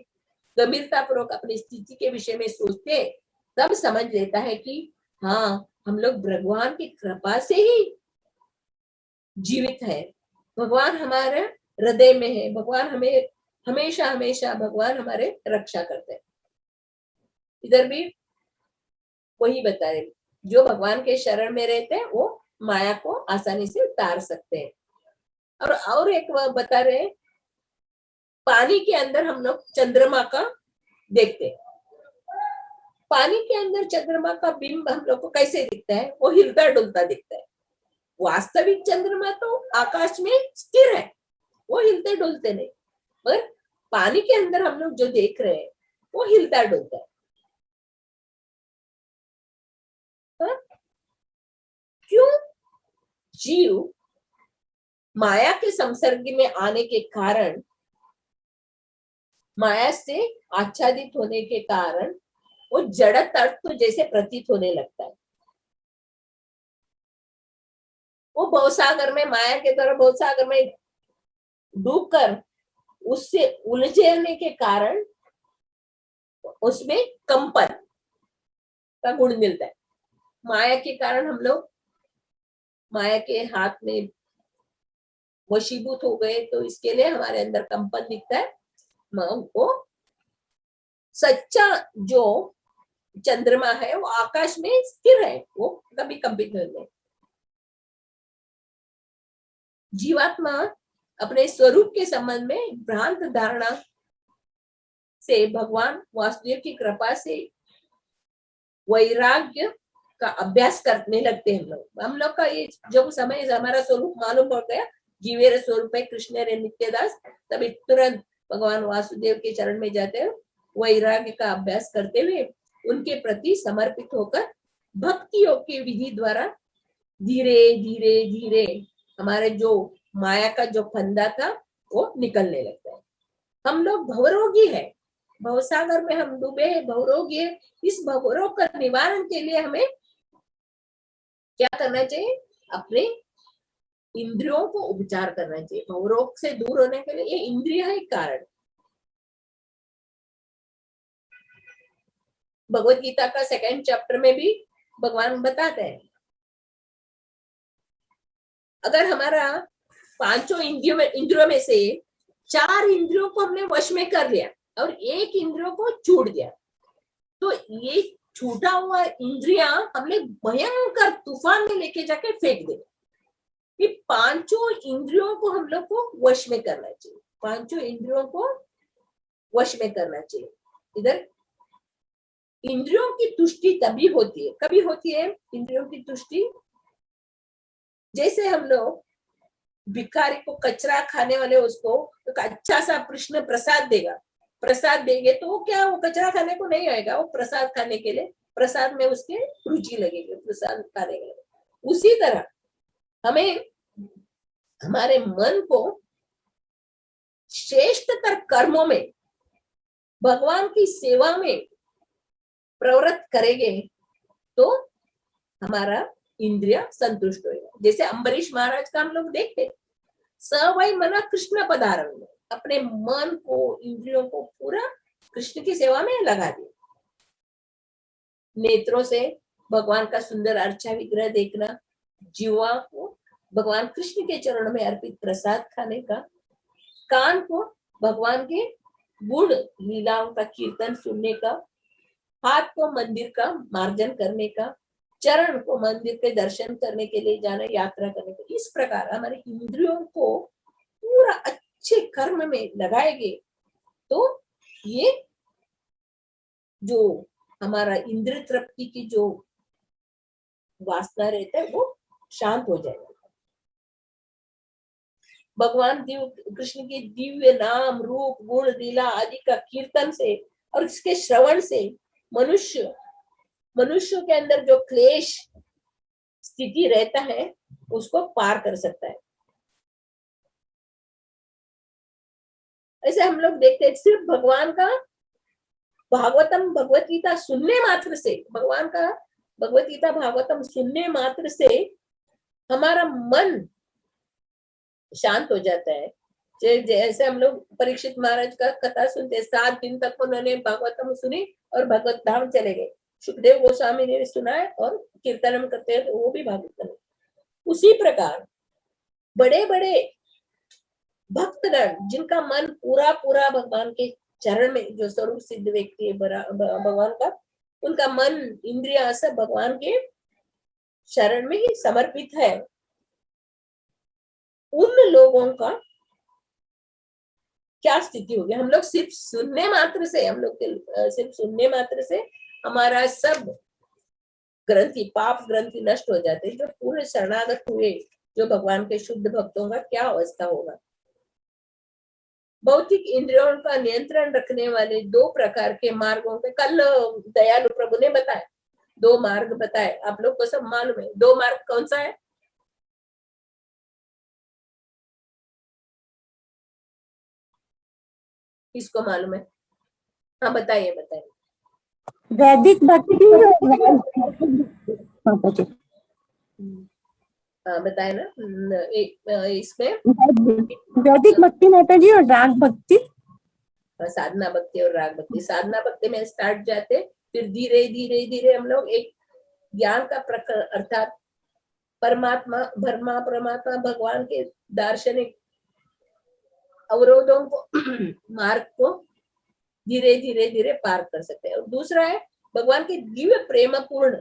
गंभीरता पूर्वक अपनी स्थिति के विषय में सोचते, तब समझ लेता है कि हाँ, हम लोग भगवान की कृपा से ही जीवित है। भगवान हमारे हृदय में है, भगवान हमें हमेशा हमेशा भगवान हमारे रक्षा करते हैं। इधर भी वही बता रहे, जो भगवान के शरण में रहते हैं वो माया को आसानी से उतार सकते हैं। और एक बता रहे, पानी के अंदर हम लोग चंद्रमा का देखते हैं। पानी के अंदर चंद्रमा का बिंब हम लोग को कैसे दिखता है, वो हिलता डुलता दिखता है। वास्तविक चंद्रमा तो आकाश में स्थिर है, वो हिलते डुलते नहीं, पर पानी के अंदर हम लोग जो देख रहे हैं वो हिलता डुलता है। क्यों? जीव माया के संसर्ग में आने के कारण, माया से आच्छादित होने के कारण वो जड़ तत्व जैसे प्रतीत होने लगता है। वो भवसागर में, माया के द्वारा भवसागर में डूबकर उससे उलझने के कारण उसमें कंपन का गुण मिलता है। माया के कारण हम लोग माया के हाथ में वशीभूत हो गए, तो इसके लिए हमारे अंदर कंपन दिखता है। वो सच्चा जो चंद्रमा है वो आकाश में स्थिर है, वो कभी कंपित नहीं। जीवात्मा अपने स्वरूप के संबंध में भ्रांत धारणा से भगवान वासुदेव की कृपा से वैराग्य का अभ्यास करने लगते हैं। हम लोग का ये जब समय हमारा स्वरूप मालूम पड़ गया, जीवेर स्वरूप है कृष्ण रे नित्यदास, तभी तुरंत भगवान वासुदेव के चरण में जाते हैं, वैराग्य का अभ्यास करते हुए उनके प्रति समर्पित होकर भक्ति योग की विधि द्वारा धीरे धीरे धीरे हमारे जो माया का जो फंदा था वो निकलने लगता है। हम लोग भवरोगी है, भवसागर में हम डूबे हैं, भवरोगी है। इस भवरोग का निवारण के लिए हमें क्या करना चाहिए? अपने इंद्रियों को उपचार करना चाहिए। भवरोग से दूर होने के लिए ये इंद्रिय है कारण। भगवत गीता का 2nd चैप्टर में भी भगवान बताते हैं, अगर हमारा 5 इंद्रियों में से 4 इंद्रियों को हमने वश में कर लिया और 1 इंद्रियों को छूट दिया, तो ये छूटा हुआ इंद्रिया हमने भयंकर तूफान में लेके जाके फेंक देगा। ये 5 इंद्रियों को हम लोग को वश में करना चाहिए, 5 इंद्रियों को वश में करना चाहिए। इधर इंद्रियों की तुष्टि तभी होती है, कभी होती है इंद्रियों की तुष्टि? जैसे हम लोग भिखारी को कचरा खाने वाले उसको तो अच्छा सा कृष्ण प्रसाद देगा, प्रसाद देंगे तो वो क्या, वो कचरा खाने को नहीं आएगा, वो प्रसाद खाने के लिए, प्रसाद में उसके रुचि लगेगी, प्रसाद खाने के लिए। उसी तरह हमें हमारे मन को श्रेष्ठतर कर्मों में, भगवान की सेवा में प्रवृत्त करेंगे तो हमारा इंद्रिय संतुष्ट होगा। जैसे अम्बरीश महाराज का हम लोग देखते, सवै मना कृष्ण पदारण में अपने मन को, इंद्रियों को पूरा कृष्ण की सेवा में लगा दिया। नेत्रों से भगवान का सुंदर अर्चा विग्रह देखना, जीवा को भगवान कृष्ण के चरणों में अर्पित प्रसाद खाने का, कान को भगवान के गुण लीलाओं का कीर्तन सुनने का, हाथ को मंदिर का मार्जन करने का, चरण को मंदिर के दर्शन करने के लिए जाना, यात्रा करने का। इस प्रकार हमारे इंद्रियों को पूरा अच्छे कर्म में लगाएंगे तो ये जो हमारा इंद्रिय तृप्ति की जो वासना रहता है वो शांत हो जाएगा। भगवान कृष्ण के दिव्य नाम रूप गुण लीला आदि का कीर्तन से और इसके श्रवण से मनुष्य के अंदर जो क्लेश स्थिति रहता है उसको पार कर सकता है। ऐसे हम लोग देखते हैं सिर्फ भगवान का भागवतम भगवत गीता सुनने मात्र से, भगवान का भगवत गीता भागवतम सुनने मात्र से हमारा मन शांत हो जाता है। जैसे हम लोग परीक्षित महाराज का कथा सुनते, 7 दिन तक उन्होंने भागवतम सुनी और भगवत धाम चले गए। सुखदेव गोस्वामी ने सुना है और कीर्तन करते हैं तो वो भी भागवतम। उसी प्रकार बड़े बड़े भक्तगण जिनका मन पूरा पूरा भगवान के चरण में, जो स्वरूप सिद्ध व्यक्ति है भगवान का, उनका मन इंद्रिया सब भगवान के शरण में ही समर्पित है, उन लोगों का क्या स्थिति होगी। हम लोग सिर्फ सुनने मात्र से हमारा सब ग्रंथि, पाप ग्रंथि नष्ट हो जाते हैं। जो पूरे शरणागत हुए जो भगवान के शुद्ध भक्तों का क्या अवस्था होगा। भौतिक इंद्रियों का नियंत्रण रखने वाले 2 प्रकार के मार्गों के कल दयालु प्रभु ने बताए, 2 मार्ग बताए, आप लोग को सब मालूम है। 2 मार्ग कौन सा है? किसको मालूम है? हाँ बताइए बताइए। वैदिक भक्ति बताए ना। इसमें वैदिक भक्ति माता जी और राग भक्ति, साधना भक्ति और राग भक्ति। साधना भक्ति में स्टार्ट जाते, फिर धीरे धीरे धीरे हम लोग एक ज्ञान का प्रकर अर्थात परमात्मा भगवान के दार्शनिक अवरोधों को मार्ग को धीरे धीरे धीरे पार कर सकते हैं। और दूसरा है भगवान के दिव्य प्रेम पूर्ण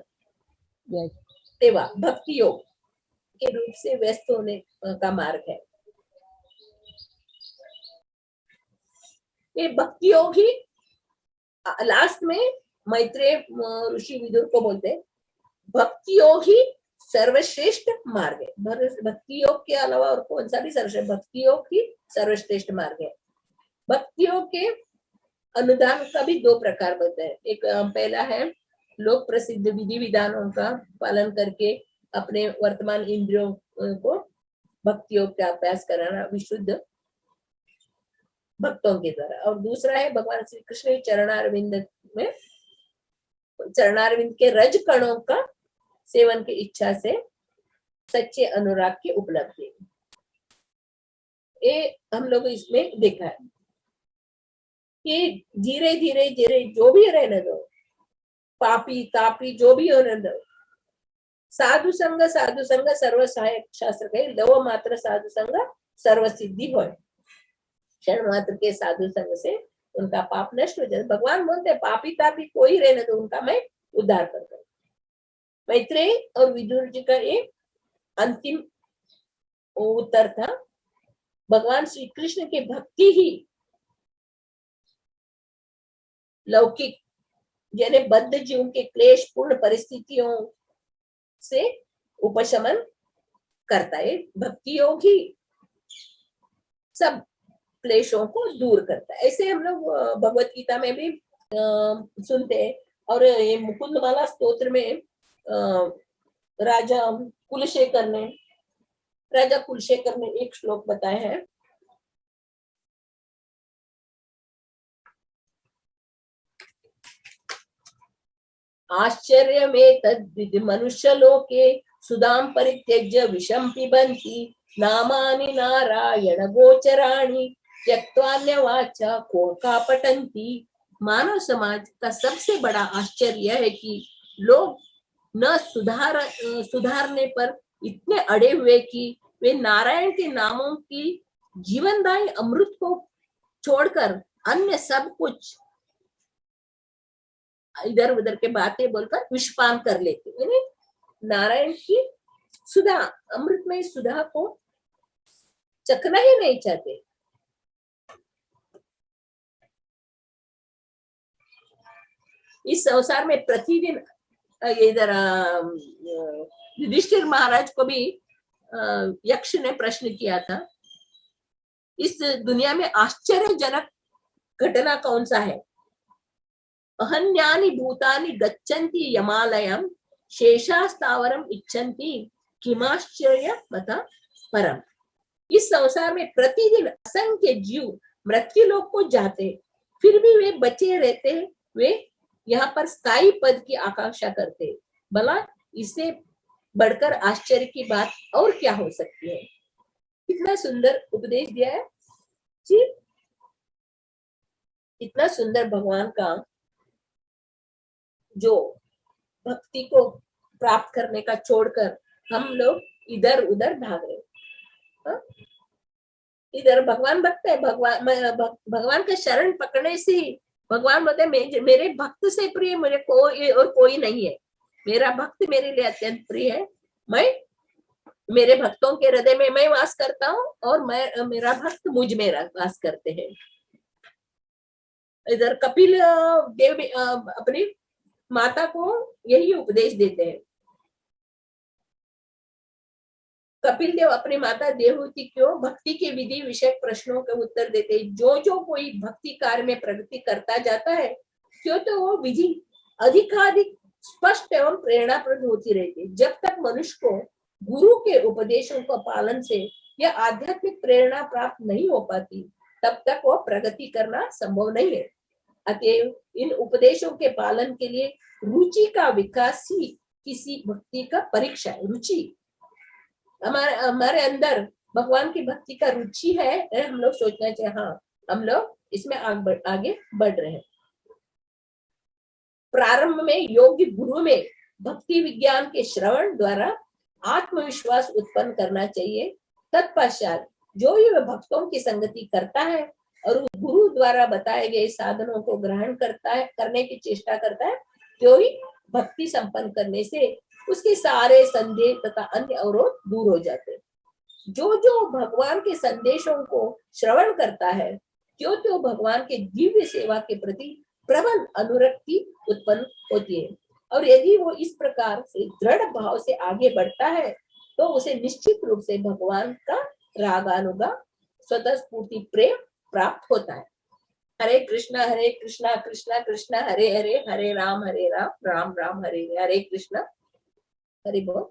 सेवा, भक्ति योग के रूप से व्यस्त होने का मार्ग है। ये भक्ति योग ही लास्ट में मैत्रेय ऋषि विदुर को बोलते हैं, भक्ति योग ही सर्वश्रेष्ठ मार्ग है। भक्ति योग के अलावा और कौन सा भी सर्वश्रेष्ठ, भक्ति योग ही सर्वश्रेष्ठ मार्ग है। भक्ति योग के अनुदान का भी 2 प्रकार होते हैं। एक पहला है लोक प्रसिद्ध विधि विधानों का पालन करके अपने वर्तमान इंद्रियों को भक्ति योग का अभ्यास कराना विशुद्ध भक्तों के द्वारा। और दूसरा है भगवान श्री कृष्ण चरणारविंद के रज कणों का सेवन की इच्छा से सच्चे अनुराग की उपलब्धि। ये हम लोग इसमें देखा है कि धीरे धीरे धीरे जो भी रहने दो, पापी तापी जो भी होने दो, साधु संग सर्व सहायक शास्त्र कहे, लव मात्र साधु संग सर्व सिद्धि हो। क्षण मात्र के साधु संग से उनका पाप नष्ट हो जाए। भगवान बोलते पापी तापी कोई रहने दो, उनका मैं उद्धार कर दूं। मैत्रेय और विदुर जी का ये अंतिम उत्तर था। भगवान श्री कृष्ण की भक्ति ही लौकिक यानी बद्ध जीव के क्लेश पूर्ण परिस्थितियों से उपशमन करता है। भक्ति योग ही सब क्लेशों को दूर करता है। ऐसे हम लोग भगवत गीता में भी सुनते हैं। और ये मुकुंदमाला स्तोत्र में राजा कुलशेखर ने एक श्लोक बताया है। आश्चर्य में तद्विद मनुष्य लोके सुदाम परित्यज्य विषम पिबन्ति नामानि नारायण गोचराणि त्यक्त्वान्यवाचा कोका पठन्ति। मानव समाज का सबसे बड़ा आश्चर्य है कि लोग न सुधारने पर इतने अड़े हुए कि वे नारायण के नामों की जीवनदायी अमृत को छोड़कर अन्य सब कुछ इधर उधर के बातें बोलकर विषपान कर लेते, यानी नारायण की सुधा, अमृतमय सुधा को चखना ही नहीं चाहते। इस संसार में प्रतिदिन इधर युधिष्ठिर महाराज को भी यक्ष ने प्रश्न किया था, इस दुनिया में आश्चर्यजनक घटना कौन सा है? अहन्यानि भूतानि गच्छन्ति यमालयम शेषास्तावरम इच्छन्ति किमाश्चर्य बता परम। इस संसार में प्रतिदिन असंख्य जीव मृत्यु लोक को जाते, फिर भी वे बचे रहते, वे यहाँ पर स्थायी पद की आकांक्षा करते। भला इससे बढ़कर आश्चर्य की बात और क्या हो सकती है? कितना सुंदर उपदेश दिया है जी, इतना सुंदर भगवान का जो भक्ति को प्राप्त करने का छोड़कर हम लोग इधर उधर भाग रहे। इधर भगवान भक्त है, भगवान का शरण पकड़ने से भगवान बोलते मेरे भक्त से प्रिय मुझे कोई और कोई नहीं है, मेरा भक्त मेरे लिए अत्यंत प्रिय है, मैं मेरे भक्तों के हृदय में मैं वास करता हूँ और मैं मेरा भक्त मुझ में वास करते हैं। इधर कपिल देव अपनी माता को यही उपदेश देते हैं। कपिल देव अपनी माता देवहूति को भक्ति के विधि विषय प्रश्नों के उत्तर देते हैं। जो कोई भक्ति कार्य में प्रगति करता जाता है, क्यों तो वो विधि अधिकाधिक स्पष्ट एवं प्रेरणाप्रद होती रहती है। जब तक मनुष्य को गुरु के उपदेशों का पालन से यह आध्यात्मिक प्रेरणा प्राप्त नहीं हो पाती, तब तक वो प्रगति करना संभव नहीं है। अतएव इन उपदेशों के पालन के लिए रुचि का विकास ही किसी भक्ति का परीक्षा है। रुचि हमारे अंदर भगवान की भक्ति का रुचि है, हम लोग सोचना चाहिए हाँ हम लोग इसमें आगे बढ़ रहे हैं। प्रारंभ में योग्य गुरु में भक्ति विज्ञान के श्रवण द्वारा आत्मविश्वास उत्पन्न करना चाहिए। तत्पश्चात जो ये भक्तों की संगति करता है और गुरु द्वारा बताए गए साधनों को ग्रहण करता है, करने की चेष्टा करता है, जो ही भक्ति संपन्न करने से उसके सारे संदेह तथा अन्य अवरोध दूर हो जाते हैं। जो भगवान के संदेशों को श्रवण करता है, त्यों भगवान के दिव्य सेवा के प्रति प्रबल अनुरक्ति उत्पन्न होती है। और यदि वो इस प्रकार से दृढ़ भाव से आगे बढ़ता है, तो उसे निश्चित रूप से भगवान का रागानुगा स्वतः स्फूर्ति प्रेम प्राप्त होता है। हरे कृष्णा कृष्णा कृष्णा हरे हरे, हरे राम राम राम हरे हरे। हरे कृष्णा, हरि बोल।